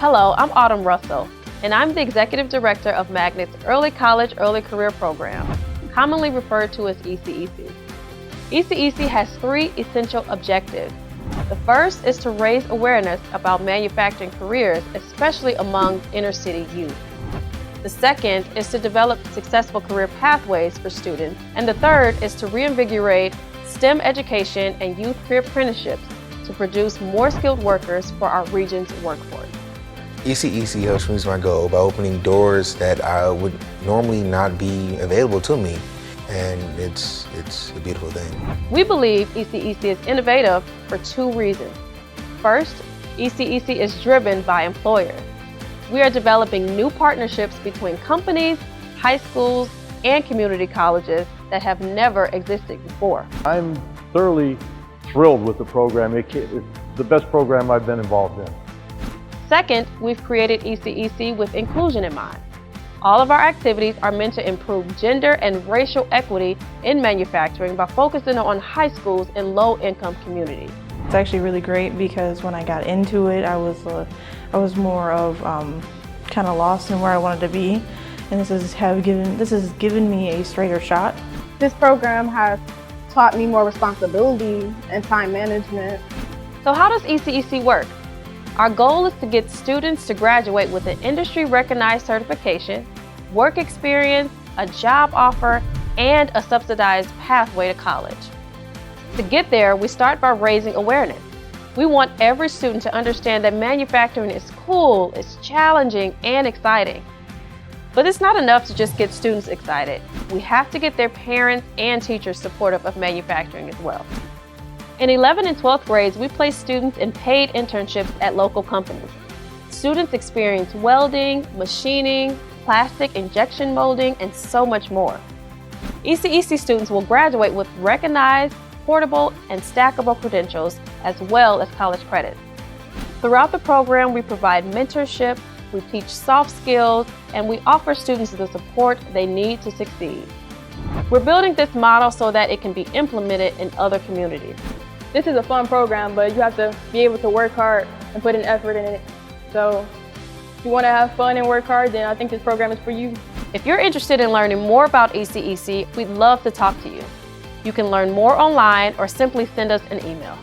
Hello, I'm Autumn Russell, and I'm the Executive Director of Magnet's Early College Early Career Program, commonly referred to as ECEC. ECEC has three essential objectives. The first is to raise awareness about manufacturing careers, especially among inner-city youth. The second is to develop successful career pathways for students. And the third is to reinvigorate STEM education and youth career apprenticeships to produce more skilled workers for our region's workforce. ECEC helps me reach my goal by opening doors that would normally not be available to me, and it's a beautiful thing. We believe ECEC is innovative for two reasons. First, ECEC is driven by employers. We are developing new partnerships between companies, high schools, and community colleges that have never existed before. I'm thoroughly thrilled with the program. It's the best program I've been involved in. Second, we've created ECEC with inclusion in mind. All of our activities are meant to improve gender and racial equity in manufacturing by focusing on high schools in low-income communities. It's actually really great because when I got into it, I was more of kind of lost in where I wanted to be, and this has given me a straighter shot. This program has taught me more responsibility and time management. So how does ECEC work? Our goal is to get students to graduate with an industry-recognized certification, work experience, a job offer, and a subsidized pathway to college. To get there, we start by raising awareness. We want every student to understand that manufacturing is cool, it's challenging, and exciting. But it's not enough to just get students excited. We have to get their parents and teachers supportive of manufacturing as well. In 11th and 12th grades, we place students in paid internships at local companies. Students experience welding, machining, plastic injection molding, and so much more. ECEC students will graduate with recognized, portable, and stackable credentials, as well as college credits. Throughout the program, we provide mentorship, we teach soft skills, and we offer students the support they need to succeed. We're building this model so that it can be implemented in other communities. This is a fun program, but you have to be able to work hard and put an effort in it. So if you want to have fun and work hard, then I think this program is for you. If you're interested in learning more about ECEC, we'd love to talk to you. You can learn more online or simply send us an email.